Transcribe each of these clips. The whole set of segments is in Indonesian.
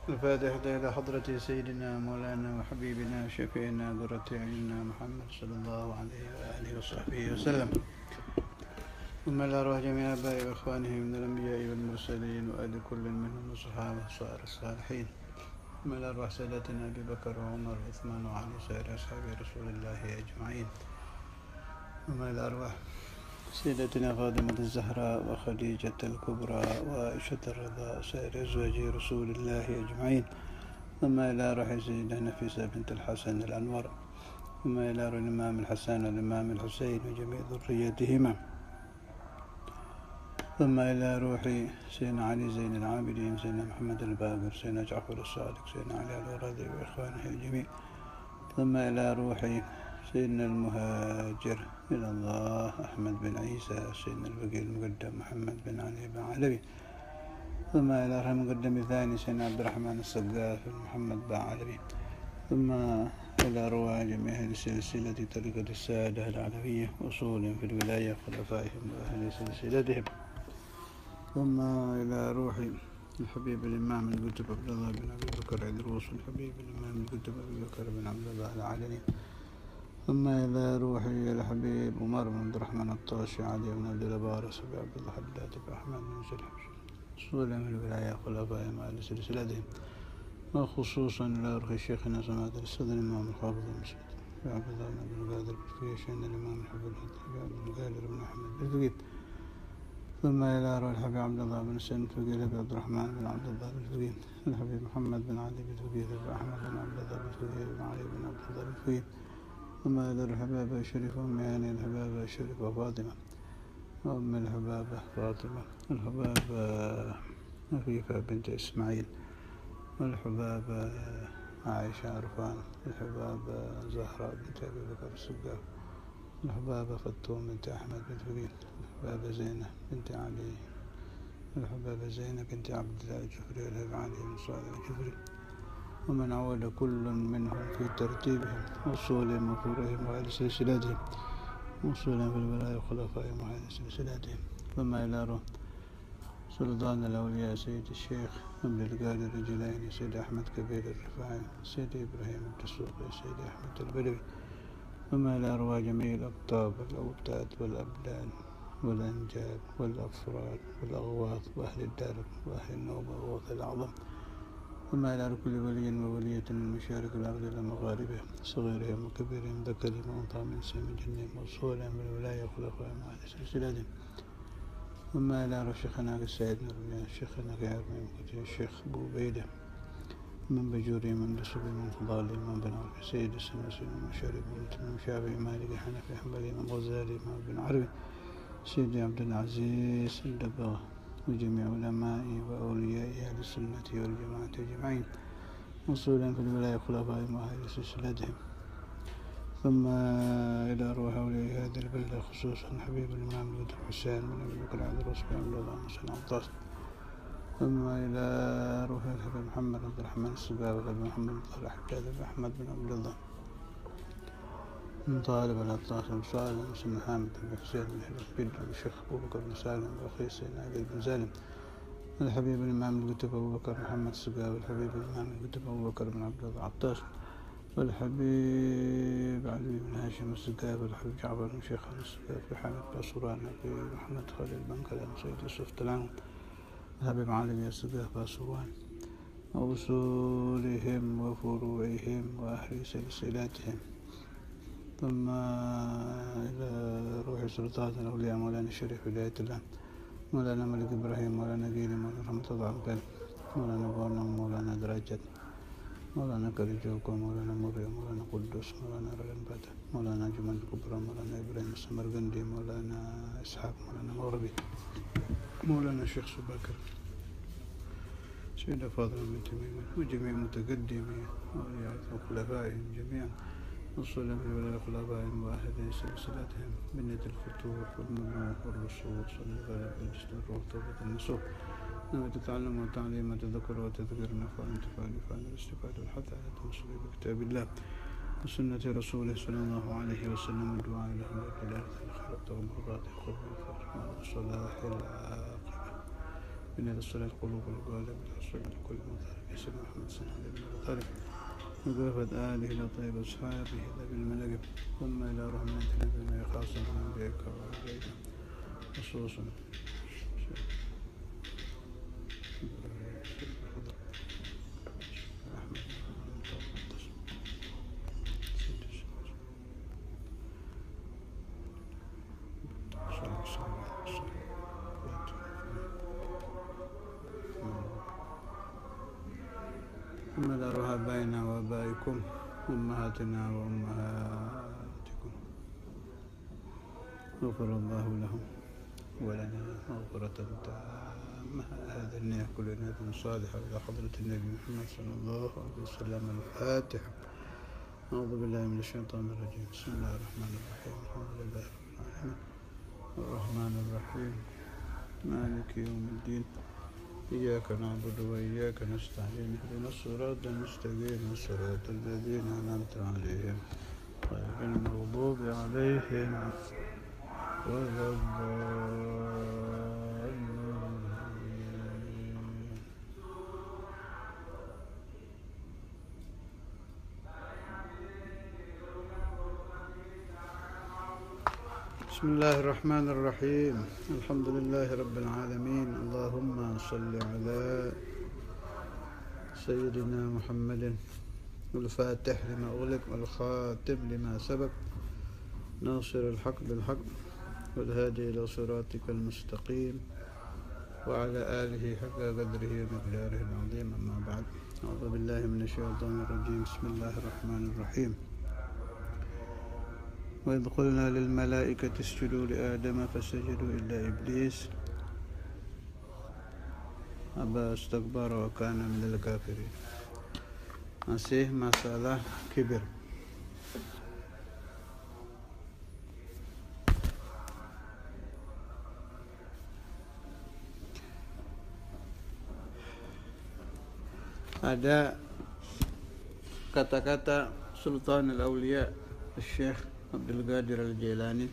الفاتحة إلى حضرة سيدنا مولانا وحبيبنا شفيعنا قرة أعيننا محمد صلى الله عليه وآله وصحبه وسلم. ثم إلى روح جميع آبائي وإخوانه من الأنبياء والمرسلين وآل كل منهم الصحابة وصائر الصالحين. ثم إلى روح سادتنا أبي بكر وعمر وعثمان وعلي سائر أصحاب رسول الله أجمعين. ثم إلى أرواح سيدتنا فاطمة الزهراء وخديجة الكبرى وعائشة الرضا سائر أزواج رسول الله أجمعين. ثم إلى روح سيدنا نفيسة بنت الحسن الأنور. ثم إلى روح الإمام الحسن والإمام الحسين وجميع ذريتهما. ثم إلى روح سيدنا علي زين العابدين سيدنا محمد الباقر سيدنا جعفر الصادق سيدنا علي الورادي وإخوانه الجميع. ثم إلى روح سيدنا المهاجر إلى الله أحمد بن عيسى سيدنا البقي المقدم محمد بن علي بن علوي. ثم إلى روح المقدم الثاني سيدنا عبد الرحمن السقاف محمد بن علوي. ثم إلى روح جميع أهل سلسلة طريقة السادة العلوية وصولهم في الولاية خلفائهم وأهل سلسلتهم. ثم إلى روح الحبيب الإمام القطب عبد الله بن أبي بكر عدروس الحبيب الإمام القطب أبي بكر بن عبد الله العلني. ثم إلى روح الحبيب عمر بن عبد الرحمن الطاشي علي بن عبد البارس أبي عبد الله حداد بن أحمد بن سلح وصولهم في الولاية خلفائهم وأهل سلسلتهم. وخصوصا إلى روح شيخنا سماحة الصدر الإمام الحافظ المسجد عبد الله بن عبد القادر بالفقيه شيخنا الإمام الحافظ عبد القادر بن أحمد بالفقيه. ثم إلى روح الحبيب عبد الله بن سلم بالفقيه أبي عبد الرحمن بن عبد الله بالفقيه. الحبيب محمد بن علي بالفقيه أبي أحمد بن عبد الله بالفقيه بن علي بن عبد الله بالفقيه. ثم إلى الحبابة الشريفة أم هاني الحبابة الشريفة فاطمة وأم الحبابة فاطمة الحبابة عفيفة بنت إسماعيل والحبابة عائشة عرفان الحبابة زهراء بنت أبي بكر السقاف الحبابة فتوم بنت أحمد بن فقيه الحبابة زينة بنت علي الحبابة زينة بنت عبد الله الجفري الهبعاني بن صالح الجفري. ومن عود كل منهم في ترتيبهم وصولهم وفورهم وأهل سلسلتهم وصولهم في الولاية وخلفائهم وأهل سلسلتهم. ثم إلى روح سلطان الأولياء سيد الشيخ عبد القادر الجيلاني سيد أحمد كبير الرفاعي سيد إبراهيم الدسوقي سيد أحمد البدوي. ثم إلى أرواح جميع الأقطاب والأوتاد والأبدان والأنجاب والأفراد والأغواث وأهل الدار وأهل النوبة وغوث الأعظم. ثم إلى كل ولي وولية من مشارق الأرض إلى مغاربها صغيرهم وكبيرهم ذكرهم وأنثى من سم جنهم وصولهم من الولاية وخلفائهم وأهل سلسلتهم. ثم إلى شيخنا السيد نور شيخنا الشيخ أبو بيدة من بجوري من دسوقي من فضالي من بن عربي سيد السنوسي من مشارب من شافعي مالك حنفي حنبلي من غزالي من بن عربي سيدي عبد العزيز الدباغ وجميع علمائي وأولياء أهل السنة والجماعة أجمعين وصولا في الولاية خلفائهم وأهل سلسلتهم. ثم إلى روح أولياء هذه البلدة خصوصا حبيب الإمام القدر حسين بن أبي بكر عدروس بن عبد الله بن سلام عطاس. ثم إلى روح الحبيب محمد عبد الرحمن السقاف والحبيب محمد بن طارق حجاج بن أحمد بن عبد الله من طالب العطاس بن سالم بن حامد بن حسين بن حبيب بن الشيخ أبو بكر بن سالم وأخي سيدنا علي بن سالم. الحبيب الإمام القطب أبو بكر محمد السقاف والحبيب الإمام القطب أبو بكر بن عبد الله عطاس والحبيب علي بن هاشم السقاف والحبيب جعفر بن شيخ السقاف وحامد باسوران الحبيب محمد خالد بن كلام سيد يوسف تلعون الحبيب علي بن السقاف باسوران وأصولهم وفروعهم وأهل سلسلاتهم. ثم إلى روح سلطان الأولياء مولانا الشريف ولاية الله مولانا ملك إبراهيم مولانا قيل مولانا رحمة الله عبد مولانا بورنا مولانا درجات مولانا كريجوكو مولانا مريم مولانا قدوس مولانا رغم بدر مولانا جمال الكبرى مولانا إبراهيم السمرقندي مولانا إسحاق مولانا مغربي مولانا شيخ سباكر سيدة فاطمة بنت ميمون وجميع متقدمين وخلفائهم جميعا وصولا في الولاية خلفائهم وأهل سلسلتهم بنية الفتوح والملوك والرسول صلى الله عليه وسلم الروح توبة النصوح نوى تتعلم وتعليم وتذكر وتذكر نفع وانتفاع لفعل الاستفادة والحث على التمسك بكتاب الله وسنة رسوله صلى الله عليه وسلم والدعاء لهم بالله الخير والمرضات والصلاح العاقبة بنية الصلاة القلوب والقلب والصلاة كل مطالب يسر محمد صلى الله عليه وسلم وقفت آله لطيب أصحابه ذوي الملك ثم إلى رحمتنا بما خاصة من بك وبيك خصوصا ثم ذرها بين وبائكم أمهاتنا وأمهاتكم غفر الله لهم ولنا مغفرة تامة. هذا النية كل نية صالحة إلى حضرة النبي محمد صلى الله عليه وسلم. الفاتحة. أعوذ بالله من الشيطان الرجيم. بسم الله الرحمن الرحيم. الحمد لله رب العالمين الرحمن الرحيم مالك يوم الدين إياك نعبد وإياك نستعين اهدنا الصراط المستقيم صراط الذين أنعمت عليهم غير المغضوب عليهم ولا الضالين. بسم الله الرحمن الرحيم. الحمد لله رب العالمين. اللهم صل على سيدنا محمد الفاتح لما أغلق والخاتم لما سبق ناصر الحق بالحق والهادي إلى صراطك المستقيم وعلى آله حق قدره ومقداره العظيم. أما بعد. أعوذ بالله من الشيطان الرجيم. بسم الله الرحمن الرحيم. وإذ قلنا للملائكة اسجدوا لآدم فسجدوا إلا إبليس أبى استكبر وكان من الكافرين. Masih masalah kibir. Ada kata-kata Sultan al-Awliya Syekh Abdul Qadir al-Jailani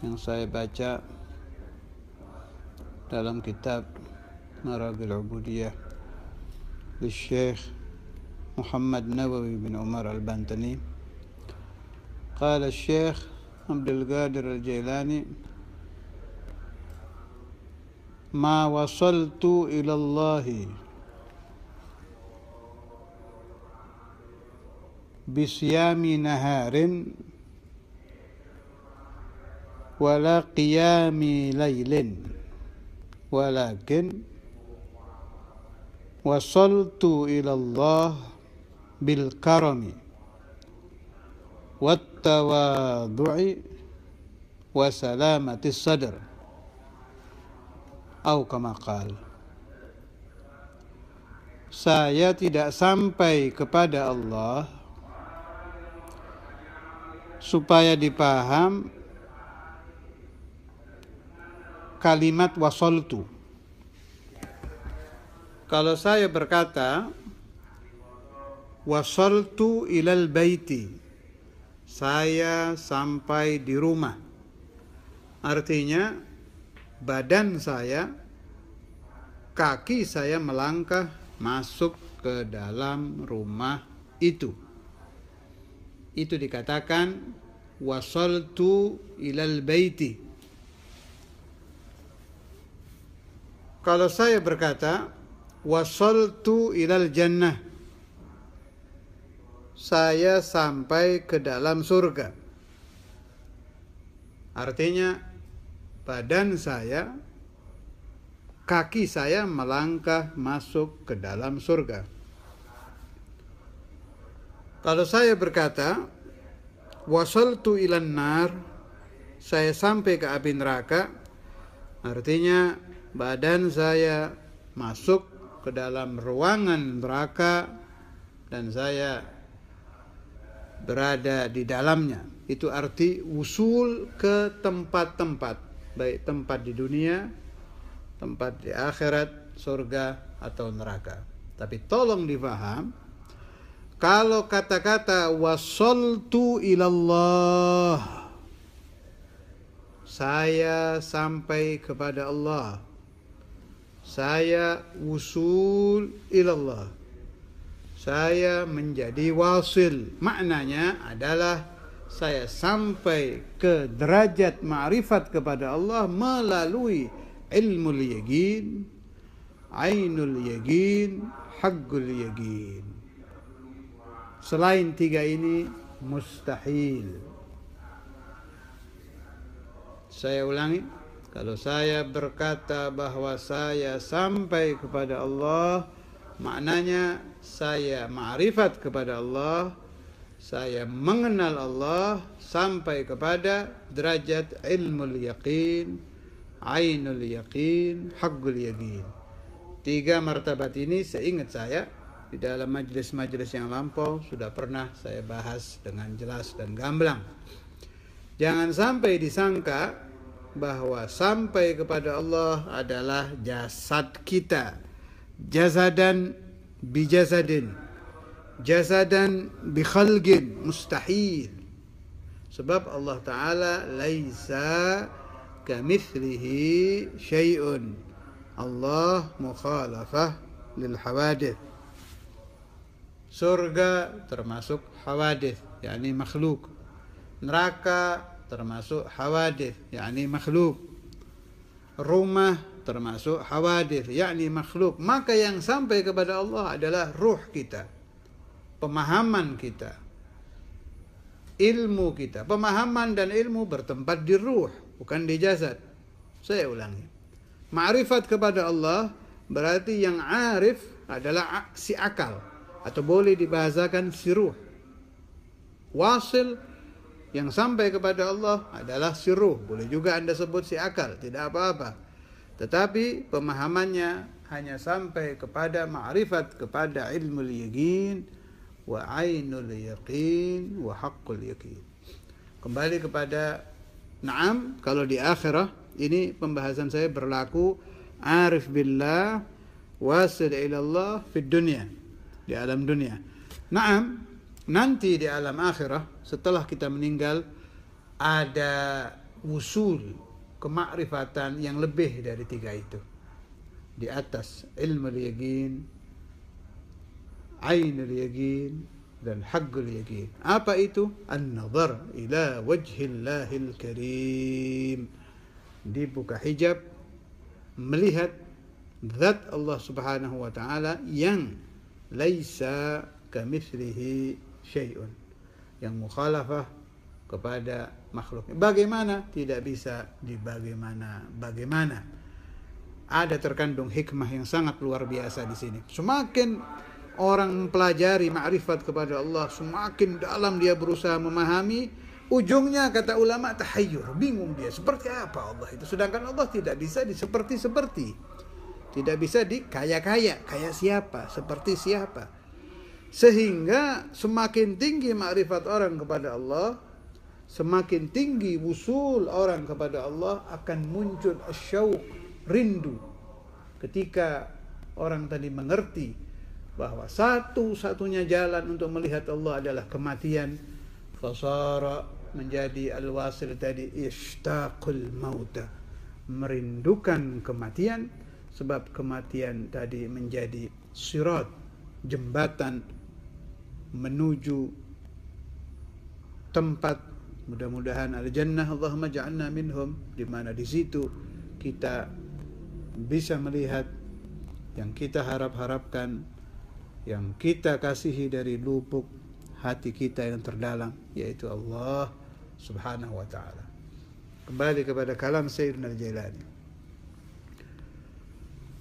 yang saya baca dalam kitab Maragil Ubudiyah di Syekh Muhammad Nawawi bin Umar al-Bantani. Qala Syekh Abdul Qadir al-Jailani ma wasaltu ila Allahi bisyami naharin wala qiyami laylin walakin wasaltu ila Allah bil karami wat tawadhu'i wa salamatis sadr atau kama qala. Saya tidak sampai kepada Allah supaya dipaham kalimat wasoltu. Kalau saya berkata wasoltu ilal baiti, saya sampai di rumah, artinya badan saya, kaki saya melangkah masuk ke dalam rumah itu. Itu dikatakan wasaltu ilal baiti. Kalau saya berkata wasaltu ilal jannah, saya sampai ke dalam surga, artinya badan saya, kaki saya melangkah masuk ke dalam surga. Kalau saya berkata wasaltu ilan nar, saya sampai ke api neraka, artinya badan saya masuk ke dalam ruangan neraka dan saya berada di dalamnya. Itu arti usul ke tempat-tempat, baik tempat di dunia, tempat di akhirat, surga atau neraka. Tapi tolong difaham, kalau kata-kata wasaltu ilallah saya sampai kepada Allah, saya wusul ilallah, saya menjadi wasil. Maknanya adalah saya sampai ke derajat ma'rifat kepada Allah melalui ilmul yaqin, ainul yaqin, haqqul yaqin. Selain tiga ini mustahil. Saya ulangi, kalau saya berkata bahwa saya sampai kepada Allah, maknanya saya ma'rifat kepada Allah, saya mengenal Allah sampai kepada derajat ilmul yaqin, ainul yaqin, haqqul yaqin. Tiga martabat ini seingat saya di dalam majelis-majelis yang lampau sudah pernah saya bahas dengan jelas dan gamblang. Jangan sampai disangka bahwa sampai kepada Allah adalah jasad kita. Jasadan bijasadin, jasadan bikhalqin, mustahil. Sebab Allah Ta'ala laisa kamithlihi syai'un. Allah mukhalafah lil hawadith. Surga termasuk hawadith, yakni makhluk. Neraka termasuk hawadith, yakni makhluk. Rumah termasuk hawadith, yakni makhluk. Maka yang sampai kepada Allah adalah ruh kita, pemahaman kita, ilmu kita. Pemahaman dan ilmu bertempat di ruh, bukan di jasad. Saya ulangi, ma'rifat kepada Allah berarti yang arif adalah si akal, atau boleh dibahasakan si ruh. Wasil yang sampai kepada Allah adalah si ruh. Boleh juga Anda sebut si akal, tidak apa-apa. Tetapi pemahamannya hanya sampai kepada ma'rifat kepada ilmul yaqin wa ainul yaqin wa haqqul yaqin. Kembali kepada na'am, kalau di akhirah ini pembahasan saya berlaku arif billah wasil ilallah fid dunya, di alam dunia. Na'am, nanti di alam akhirah setelah kita meninggal ada wusul kemakrifatan yang lebih dari tiga itu. Di atas ilmul yaqin, ainul yaqin, dan haqqul yaqin. Apa itu? An-nazar ila wajhillahil karim. Dibuka hijab, melihat zat Allah Subhanahu wa ta'ala yang laisa kamitslihi syai'un, yang mukhalafah kepada makhluknya. Bagaimana? Tidak bisa bagaimana. Ada terkandung hikmah yang sangat luar biasa di sini. Semakin orang mempelajari ma'rifat kepada Allah, semakin dalam dia berusaha memahami, ujungnya kata ulama tahayyur, bingung dia seperti apa Allah itu. Sedangkan Allah tidak bisa seperti, tidak bisa kaya siapa, seperti siapa. Sehingga semakin tinggi ma'rifat orang kepada Allah, semakin tinggi wusul orang kepada Allah, akan muncul asyauq, rindu. Ketika orang tadi mengerti bahwa satu-satunya jalan untuk melihat Allah adalah kematian, fasara menjadi al-wasil tadi ishtaqul mauta, merindukan kematian, sebab kematian tadi menjadi sirat, jembatan menuju tempat mudah-mudahan al-jannah, Allahumma ja'alna minhum, di mana di situ kita bisa melihat yang kita harap-harapkan, yang kita kasihi dari lubuk hati kita yang terdalam, yaitu Allah Subhanahu wa ta'ala. Kembali kepada kalam Sayyidina Al-Jailani.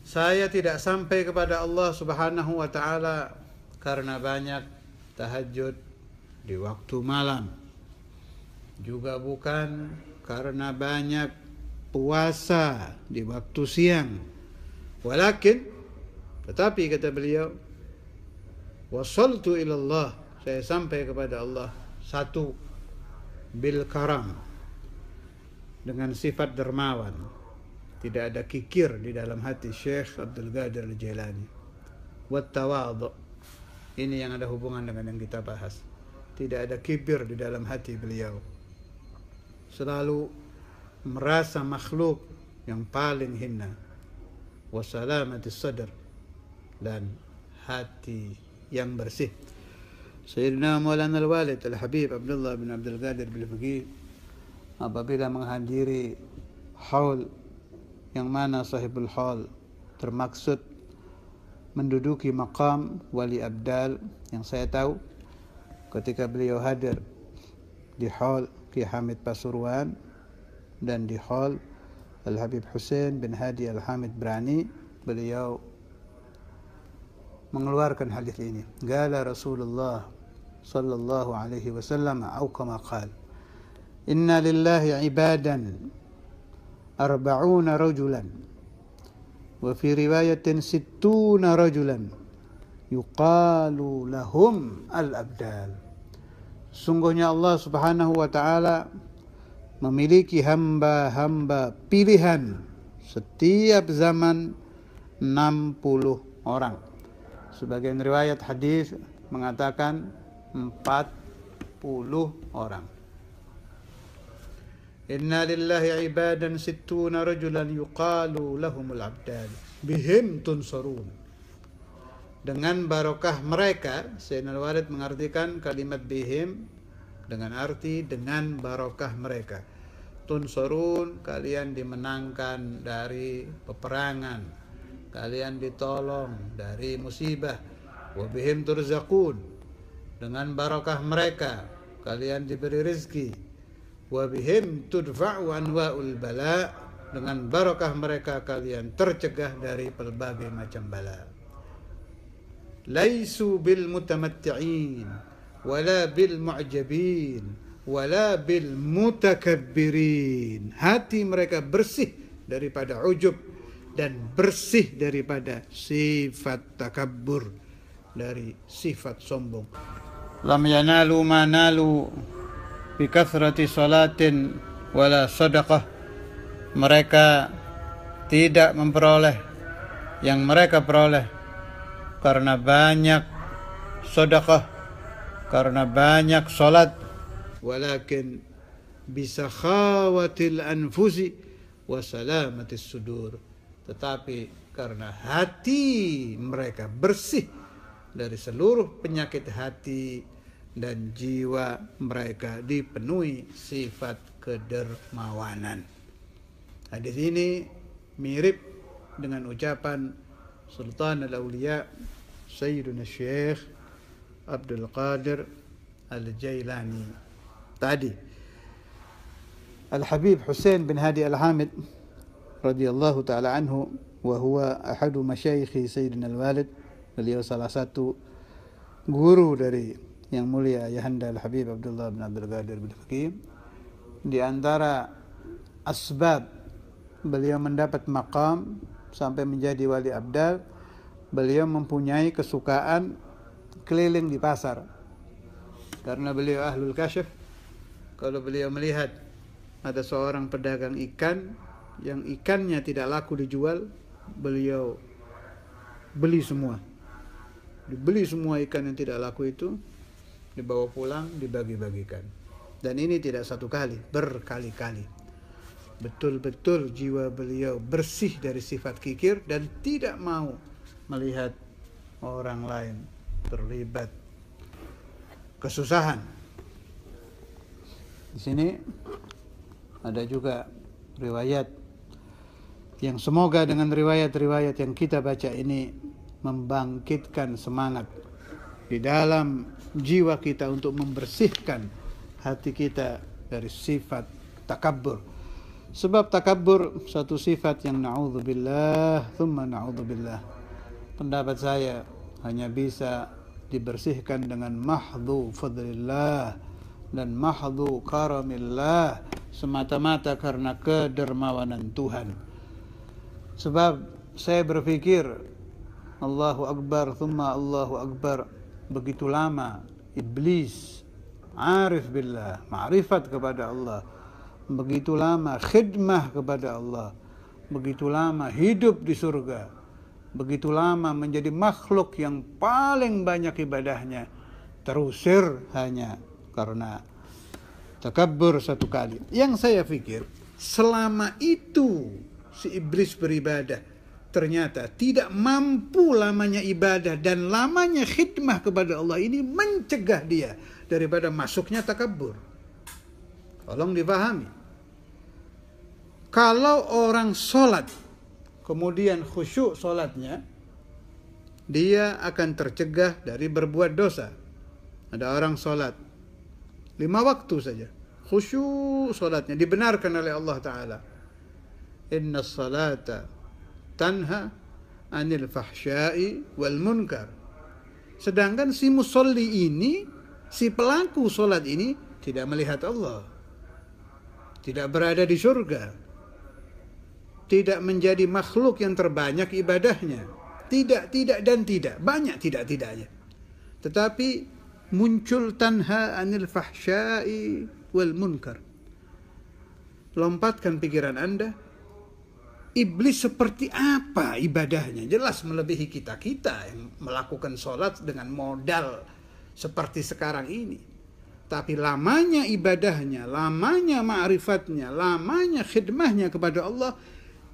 Saya tidak sampai kepada Allah Subhanahu wa ta'ala karena banyak tahajud di waktu malam, juga bukan karena banyak puasa di waktu siang. Tetapi kata beliau, wasaltu ilallah, saya sampai kepada Allah, satu, bil karam, dengan sifat dermawan, tidak ada kikir di dalam hati Syekh Abdul Qadir Al-Jailani. Wat tawadhu, ini yang ada hubungan dengan yang kita bahas. Tidak ada kibir di dalam hati beliau. Selalu merasa makhluk yang paling hina. Wa salamatis sadr, dan hati yang bersih. Sayyidina Maulana Al-Walid Al-Habib Abdullah bin Abdul Qadir Bil-Faqih apabila menghadiri haul yang mana sahibul haul termaksud menduduki maqam wali abdal, yang saya tahu ketika beliau hadir di haul Ki Hamid Pasuruan dan di haul Al-Habib Hussein bin Hadi Al-Hamid Brani, beliau mengeluarkan hadis ini. Qala Rasulullah sallallahu alaihi wasallam atau kama qala, inna lillahi ibadan 40 rajulan wa fi riwayatin 60 rajulan yuqalu lahum al-abdal. Sungguhnya Allah Subhanahu wa taala memiliki hamba-hamba pilihan setiap zaman 60 orang. Sebagian riwayat hadis mengatakan 40 orang. Inna lillahi ibadan 60 rajulan yuqalu lahumul abdal bihim tunsarun. Dengan barokah mereka, Sayyidina Al-Walid mengartikan kalimat bihim dengan arti dengan barokah mereka. Tunsarun, kalian dimenangkan dari peperangan, kalian ditolong dari musibah. Wa bihim turzaqun, dengan barokah mereka kalian diberi rezeki. Wa bihim tudfa'u anwa'ul bala, dengan barokah mereka kalian tercegah dari berbagai macam bala. Laisu bil mutamatti'in wala bil mu'jabin wala bil mutakabbirin. Hati mereka bersih daripada ujub dan bersih daripada sifat takabbur, dari sifat sombong. Lam yanalu ma nalu bi kathrati salatin wala sadaqah. Mereka tidak memperoleh yang mereka peroleh karena banyak sedekah, karena banyak salat, walakin bisakhawatil anfusi wa salamatis sudur, tetapi karena hati mereka bersih dari seluruh penyakit hati dan jiwa mereka dipenuhi sifat kedermawanan. Hadis ini mirip dengan ucapan Sultan Al-Awliya Sayyiduna Syekh Abdul Qadir Al-Jailani tadi. Al-Habib Hussein bin Hadi Al-Hamid radhiyallahu ta'ala anhu, wa huwa ahadu masyayikhi Sayyidina Al-Walid, beliau salah satu guru dari yang mulia Ayahanda Al-Habib Abdullah bin Abdul Qadir Bil-Faqih. Di antara asbab beliau mendapat maqam sampai menjadi wali abdal, beliau mempunyai kesukaan keliling di pasar. Karena beliau ahlul kasyaf, kalau beliau melihat ada seorang pedagang ikan yang ikannya tidak laku dijual, beliau beli semua. Dibeli semua ikan yang tidak laku itu, dibawa pulang, dibagi-bagikan. Dan ini tidak satu kali, berkali-kali. Betul-betul jiwa beliau bersih dari sifat kikir dan tidak mau melihat orang lain terlibat kesusahan. Di sini ada juga riwayat yang semoga dengan riwayat-riwayat yang kita baca ini membangkitkan semangat di dalam jiwa kita untuk membersihkan hati kita dari sifat takabbur. Sebab takabbur satu sifat yang na'udzubillah thumma na'udzubillah, pendapat saya hanya bisa dibersihkan dengan mahdhu fadlillah dan mahdhu karamillah, semata-mata karena kedermawanan Tuhan. Sebab saya berpikir Allahu Akbar thumma Allahu Akbar, begitu lama iblis arif billah, ma'rifat kepada Allah, begitu lama khidmah kepada Allah, begitu lama hidup di surga, begitu lama menjadi makhluk yang paling banyak ibadahnya, terusir hanya karena takabbur satu kali. Yang saya pikir selama itu si iblis beribadah ternyata tidak mampu lamanya ibadah dan lamanya khidmah kepada Allah ini mencegah dia daripada masuknya takabur. Tolong dipahami. Kalau orang sholat kemudian khusyuk sholatnya, dia akan tercegah dari berbuat dosa. Ada orang sholat 5 waktu saja, khusyuk sholatnya, dibenarkan oleh Allah Ta'ala. Inna salata tanha anil fahsyai wal munkar. Sedangkan si musolli ini, si pelaku sholat ini tidak melihat Allah, tidak berada di surga, tidak menjadi makhluk yang terbanyak ibadahnya, tidak dan tidak, banyak tidak-tidaknya. Tetapi muncul tanha anil fahsyai wal munkar. Lompatkan pikiran Anda, iblis seperti apa ibadahnya? Jelas melebihi kita yang melakukan sholat dengan modal seperti sekarang ini. Tapi lamanya ibadahnya, lamanya ma'rifatnya, lamanya khidmahnya kepada Allah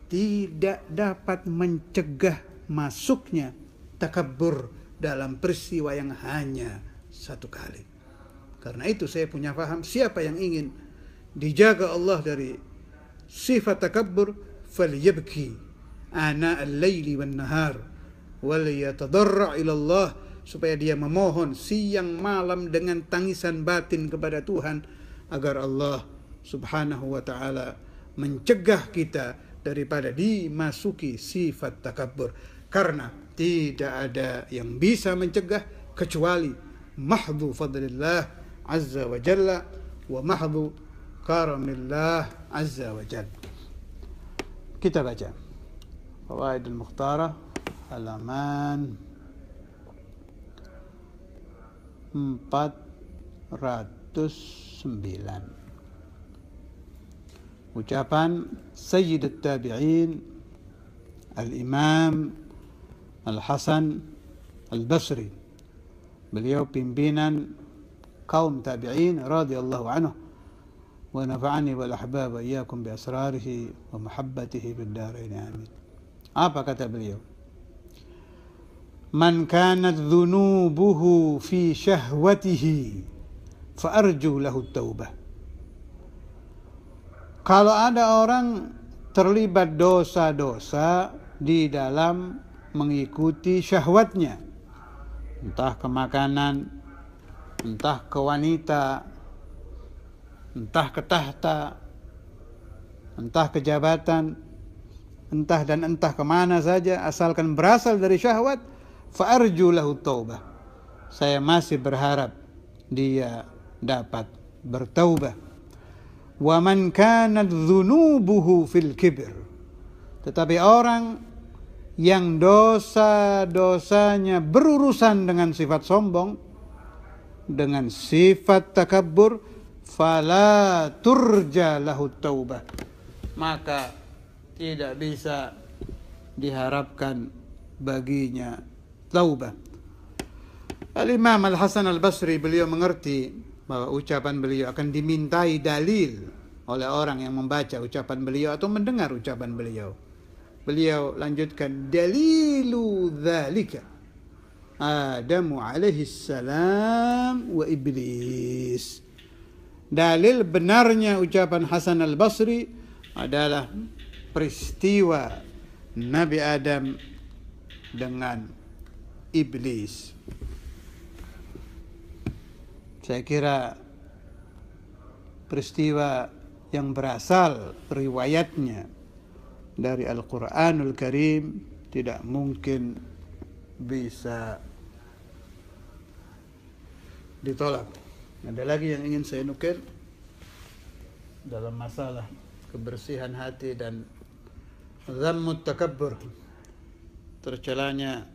tidak dapat mencegah masuknya takabur dalam peristiwa yang hanya satu kali. Karena itu saya punya paham, siapa yang ingin dijaga Allah dari sifat takabur, falyabki ana al-laili wan nahar wal yatadarra ila Allah, supaya dia memohon siang malam dengan tangisan batin kepada Tuhan agar Allah Subhanahu wa taala mencegah kita daripada dimasuki sifat takabur. Karena tidak ada yang bisa mencegah kecuali mahdhu fadlillah azza wa jalla wa mahdhu karamillah azza wa jalla. Kita baca Fawaid al-Mukhtarah halaman 409. Ucapan Sayyid at-Tabi'in Al-Imam Al-Hasan Al-Basri. Beliau pimpinan kaum tabi'in radhiyallahu anhu, wa nafa'ani wal ahbab iyyakum bi asrarihi wa mahabbatihi bid darain amin. Apa kata beliau? Man kanat dhunubuhu fi syahwatihi fa arju lahu taubah. Kalau ada orang terlibat dosa-dosa di dalam mengikuti syahwatnya, entah ke makanan, entah ke wanita, entah ke tahta, entah ke jabatan, entah kemana saja, asalkan berasal dari syahwat, fa'arju lahu taubah. Saya masih berharap dia dapat bertaubah. Wa man kanat dhunubuhu fil kibr. Tetapi orang yang dosa-dosanya berurusan dengan sifat sombong, dengan sifat takabbur, fala turja lahu taubah, maka tidak bisa diharapkan baginya taubah. Al-Imam Al-Hasan Al-Basri, beliau mengerti bahwa ucapan beliau akan dimintai dalil oleh orang yang membaca ucapan beliau atau mendengar ucapan beliau. Beliau lanjutkan, dalilu dzalika Adamu alaihi salam wa iblis. Dalil benarnya ucapan Hasan Al-Basri adalah peristiwa Nabi Adam dengan iblis. Saya kira peristiwa yang berasal riwayatnya dari Al-Quranul Karim tidak mungkin bisa ditolak. Ada lagi yang ingin saya nukil dalam masalah kebersihan hati dan dhammut takabbur, tercelanya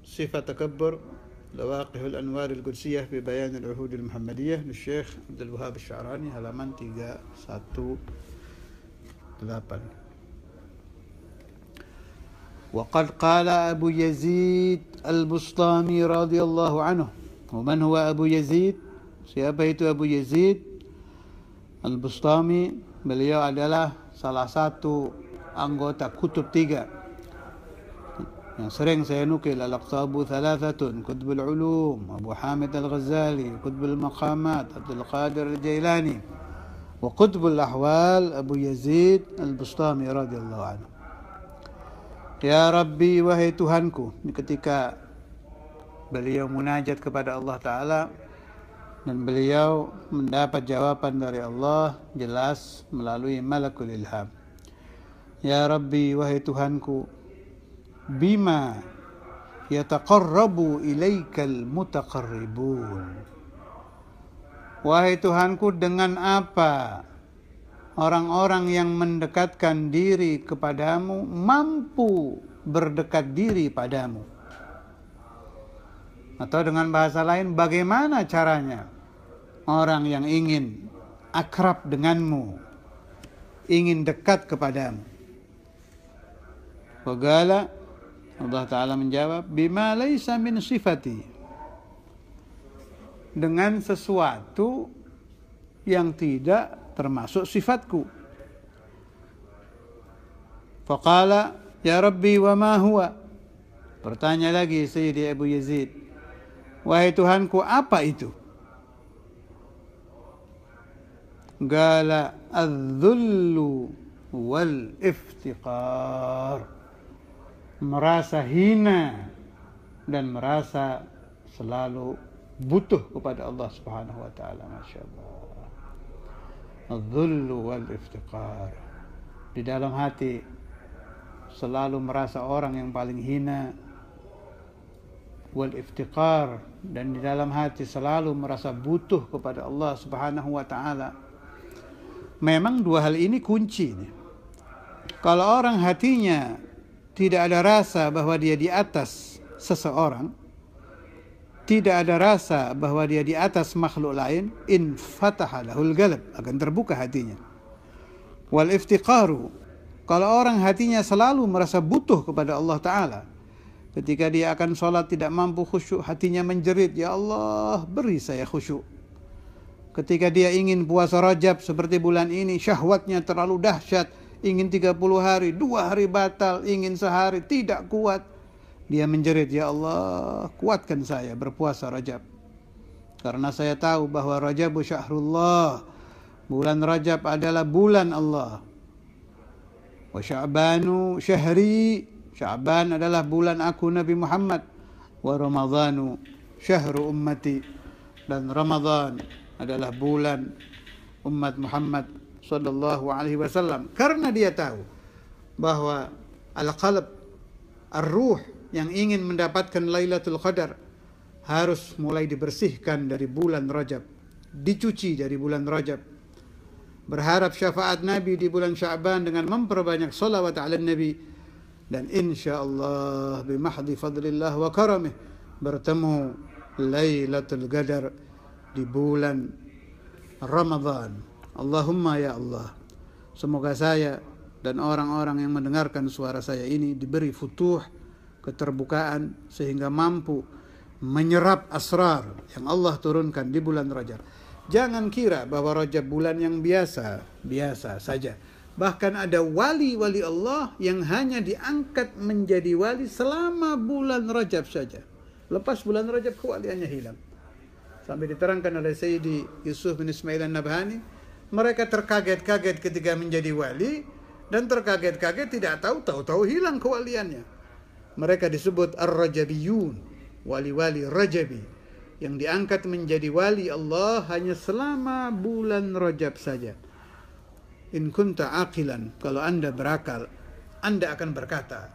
sifat takabbur, Lawaqihul Anwar Al-Qudsiyah fi Bayan Al-Uhud Al-Muhammadiyah li Syekh Abdul Wahhab Asy-Sya'rani halaman 318. وقد قال أبو يزيد البسطامي رضي الله عنه. ومن هو أبو يزيد? Siapa itu Abu Yazid Al-Bustami? beliau adalah salah satu anggota Kutub 3 yang sering saya nukil. Al-Aqtabu thalathatun, Qutbul Ulum, Abu Hamid Al-Ghazali, Qutbul Maqamat, Abdul Qadir Al-Jailani, wa Qutbul Ahwal, Abu Yazid Al-Bustami radhiyallahu anhu. Ya Rabbi, wahai Tuhanku. Ini ketika beliau munajat kepada Allah Ta'ala dan beliau mendapat jawaban dari Allah jelas melalui malakul ilham. Ya Rabbi, wahai Tuhanku, bima yataqarrabu ilaikal mutaqarribun. Wahai Tuhanku, dengan apa orang-orang yang mendekatkan diri kepadamu mampu berdekat diri padamu? Atau dengan bahasa lain, bagaimana caranya orang yang ingin akrab denganmu, ingin dekat kepadamu? Waqala, Allah Ta'ala menjawab, bima laisa min sifati, dengan sesuatu yang tidak termasuk sifatku. Faqala, ya Rabbi, wa ma huwa? Bertanya lagi Sayyidi Abu Yazid, wahai Tuhanku, apa itu? Qala adz-dzullu wal iftiqar, merasa hina dan merasa selalu butuh kepada Allah Subhanahu wa taala. Masyaallah. Adz-dzullu wal iftiqar, di dalam hati selalu merasa orang yang paling hina, wal iftiqar, dan di dalam hati selalu merasa butuh kepada Allah Subhanahu wa taala. Memang dua hal ini kunci. Kalau orang hatinya tidak ada rasa bahwa dia di atas seseorang, tidak ada rasa bahwa dia di atas makhluk lain, in fataha lahul qalb, akan terbuka hatinya. Wal iftiqaru, kalau orang hatinya selalu merasa butuh kepada Allah Ta'ala, ketika dia akan sholat tidak mampu khusyuk, hatinya menjerit, ya Allah, beri saya khusyuk. Ketika dia ingin puasa Rajab seperti bulan ini, syahwatnya terlalu dahsyat, ingin 30 hari, 2 hari batal, ingin sehari, tidak kuat. Dia menjerit, ya Allah, kuatkan saya berpuasa Rajab. Karena saya tahu bahwa Rajabu syahrullah, bulan Rajab adalah bulan Allah. Wa Sya'banu syahri, Sya'ban adalah bulan aku Nabi Muhammad. Wa Ramadhanu syahru ummati, dan Ramadhan adalah bulan umat Muhammad sallallahu alaihi wasallam. Karena dia tahu bahwa al-qalb, ar-ruh yang ingin mendapatkan Lailatul Qadar harus mulai dibersihkan dari bulan Rajab, dicuci dari bulan Rajab. Berharap syafaat Nabi di bulan Sya'ban dengan memperbanyak salawat ala Nabi, dan insyaallah bimahdi fadlillah wa karamih bertemu Lailatul Qadar di bulan Ramadan. Allahumma ya Allah, semoga saya dan orang-orang yang mendengarkan suara saya ini diberi futuh, keterbukaan, sehingga mampu menyerap asrar yang Allah turunkan di bulan Rajab. Jangan kira bahwa Rajab bulan yang biasa saja. Bahkan ada wali-wali Allah yang hanya diangkat menjadi wali selama bulan Rajab saja. Lepas bulan Rajab kewaliannya hilang. Sampai diterangkan oleh Sayyidi Yusuf bin Ismail An-Nabhani, mereka terkaget-kaget ketika menjadi wali, dan terkaget-kaget tidak tahu hilang kewaliannya. Mereka disebut Ar-Rajabiyun, wali-wali Rajabi, yang diangkat menjadi wali Allah hanya selama bulan Rajab saja. In kunta aqilan, kalau Anda berakal, Anda akan berkata,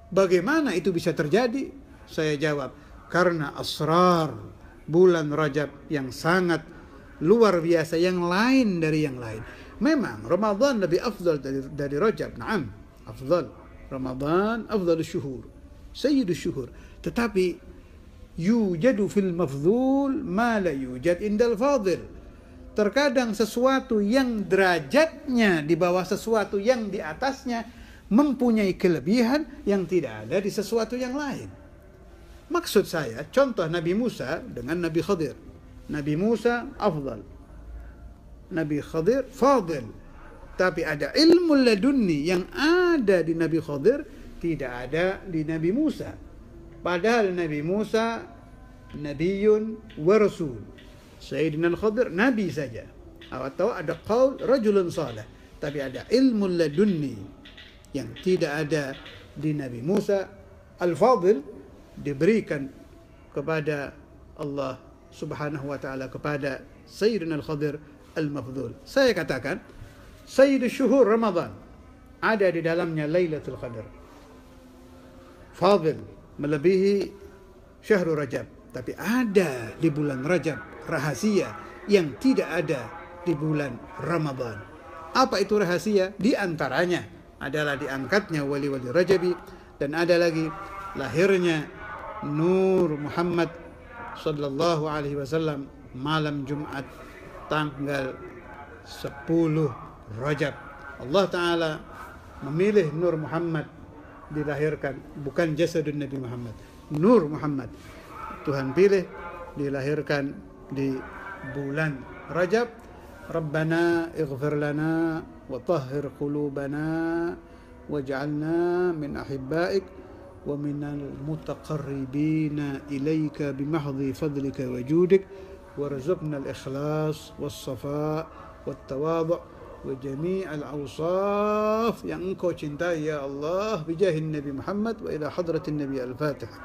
bagaimana itu bisa terjadi? Saya jawab, karena asrar bulan Rajab yang sangat luar biasa, yang lain dari yang lain. Memang Ramadan lebih afdal dari Rajab. Naam, afdal. Ramadan afdal syuhur, sayyidus syuhur. Tetapi yujadu fil mafdhul ma la yujad indal fadil. Terkadang sesuatu yang derajatnya di bawah sesuatu yang di atasnya mempunyai kelebihan yang tidak ada di sesuatu yang lain. Maksud saya, contoh Nabi Musa dengan Nabi Khadir. Nabi Musa afdal, Nabi Khadir fadil. Tapi ada ilmu ladunni yang ada di Nabi Khadir, tidak ada di Nabi Musa. Padahal Nabi Musa nabiyun wa rasul. Sayyidina Al-Khadir nabi saja. Atau ada qaul rajulun salih. Tapi ada ilmu ladunni yang tidak ada di Nabi Musa. Al-Fadil diberikan kepada Allah Subhanahu wa ta'ala, kepada Sayyidina Al-Khadir Al-Mafdhul. Saya katakan Sayyidul Syuhur Ramadan, ada di dalamnya Lailatul Qadar. Fadil melebihi Syahrul Rajab, tapi ada di bulan Rajab rahasia yang tidak ada di bulan Ramadan. Apa itu rahasia? Di antaranya adalah diangkatnya wali-wali Rajabi, dan ada lagi lahirnya Nur Muhammad sallallahu alaihi wasallam malam Jumat tanggal 10 Rajab. Allah Ta'ala memilih Nur Muhammad dilahirkan, bukan jasadun Nabi Muhammad, Nur Muhammad Tuhan pilih dilahirkan di bulan Rajab. Rabbana ighfir lana wa tahhir qulubana waj'alna min ahibbaik wa minal mutaqarribina ilaika bimahdhi fadlika wa judik warzuqna al-ikhlas was-safa wat-tawadhu wa jami' al-awsaf yang engkau cintai ya Allah bijahin Nabi Muhammad wa ila hadratin Nabi. Al-Fatihah.